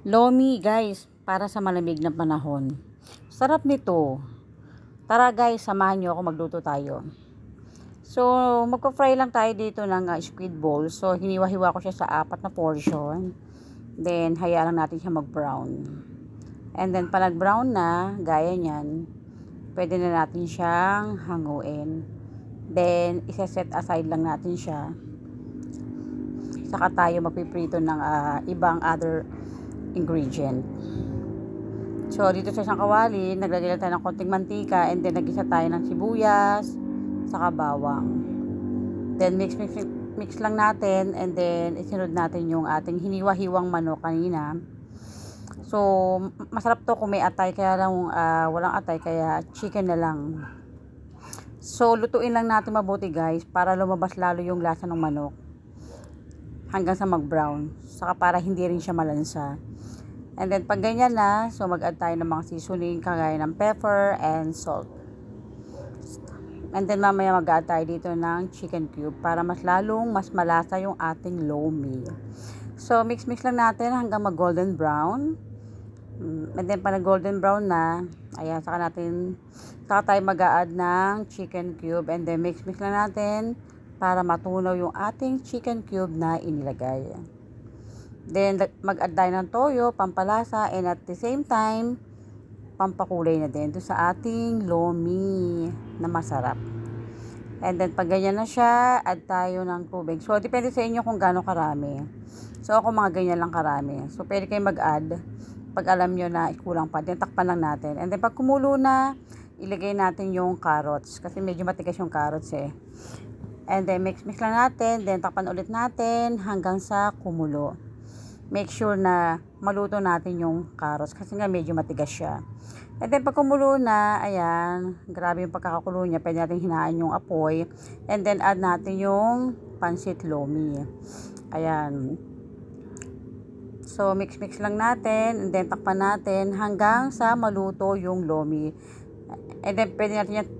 Lomi guys, para sa malamig na panahon. Sarap nito. Tara guys, samahan nyo ako, magluto tayo. So, magpa-fry lang tayo dito ng squid ball. So, hiniwa-hiwa ko siya sa 4 na portion. Then, hayaan lang natin siya mag-brown. And then, pag nag-brown na, gaya niyan, pwede na natin siyang hanguin. Then, isa-set aside lang natin siya. Saka tayo magpiprito ng ibang other ingredient. So, dito sa isang kawali, naglagay lang tayo ng konting mantika and then nag-isa tayo ng sibuyas, saka bawang. Then, mix lang natin and then isunod natin yung ating hiniwa-hiwang manok kanina. So, masarap to kung may atay, kaya lang walang atay, kaya chicken na lang. So, lutuin lang natin mabuti guys, para lumabas lalo yung lasa ng manok. Hanggang sa mag-brown. Saka para hindi rin siya malansa. And then, pag ganyan na, so mag-add tayo ng mga seasoning kagaya ng pepper and salt. And then, mamaya mag-add tayo dito ng chicken cube para mas malasa yung ating lomi. So, mix lang natin hanggang mag-golden brown. And then, pag nag-golden brown na, ayan, saka tayo mag-add ng chicken cube. And then, mix lang natin para matunaw yung ating chicken cube na inilagay. Then, mag-add tayo ng toyo, pampalasa, and at the same time, pampakulay na din. Ito sa ating lomi na masarap. And then, pag ganyan na siya, add tayo ng tubig. So, depende sa inyo kung gaano karami. So, ako mga ganyan lang karami. So, pwede kayo mag-add pag alam nyo na kulang pa. Then, takpan lang natin. And then, pag kumulo na, ilagay natin yung carrots. Kasi medyo matigas yung carrots eh. And then, mix lang natin. Then, takpan ulit natin hanggang sa kumulo. Make sure na maluto natin yung carrots kasi nga medyo matigas siya. And then pag kumulo na, ayan, grabe yung pagkakakulo niya, pwede natin hinaan yung apoy. And then add natin yung pansit lomi. Ayan. So mix lang natin and then takpan natin hanggang sa maluto yung lomi. And then pwede natin yung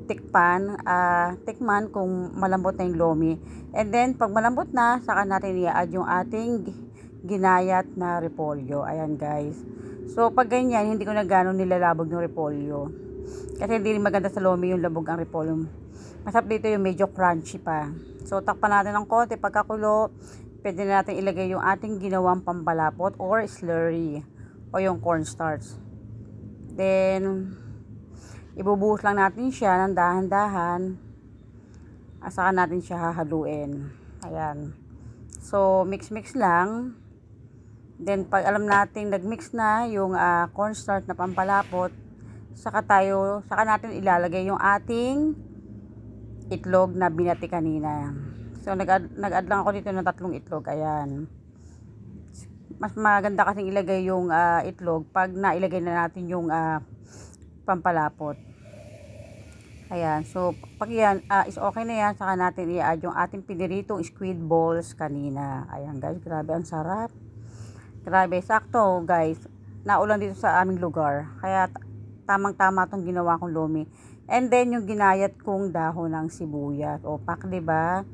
tikman kung malambot na yung lomi. And then pag malambot na, saka natin i-add yung ating ginayat na repolyo. Ayan guys. So pag ganyan, hindi ko na gano'ng nilalabog yung repolyo. Kasi hindi rin maganda sa lomi yung labog ang repolyo. Masarap dito yung medyo crunchy pa. So takpan natin ng konti. Pagkakulo, pwede na natin ilagay yung ating ginawang pampalapot or slurry o yung cornstarch. Then, ibubuhos lang natin siya ng dahan-dahan. Saka natin siya hahaluin. Ayan. So, mix lang. Then, pag alam natin nagmix na yung cornstarch na pampalapot, saka natin ilalagay yung ating itlog na binati kanina. So, nag-add lang ako dito ng 3 itlog. Ayan. Mas maganda kasing ilagay yung itlog pag nailagay na natin yung pampalapot. Ayan. So, pag yan is okay na yan, saka natin i-add yung ating piniritong squid balls kanina. Ayan guys, grabe ang sarap. Grabe, sakto guys. Naulan dito sa aming lugar. Kaya tamang-tama tong ginawa kong lomi. And then yung ginayat kong dahon ng sibuyas. O pak, 'di ba?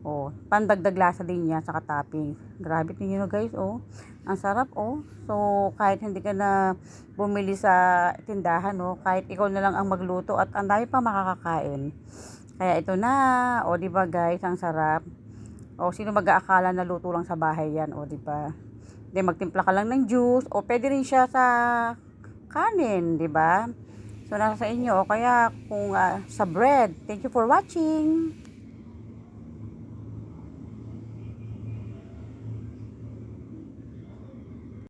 O, pandagdag lasa din yan sa topping. Grabe tingin nyo guys, oh. Ang sarap, oh. So, kahit hindi ka na bumili sa tindahan, oh, kahit ikaw na lang ang magluto at ang dami pa makakakain. Kaya ito na, oh, 'di ba guys, ang sarap. O, sino mag-aakala na luto lang sa bahay yan, oh, 'di ba? Then magtimpla ka lang ng juice o pwede rin siya sa kanin, 'di ba? So nasa sa inyo o kaya kung sa bread. Thank you for watching.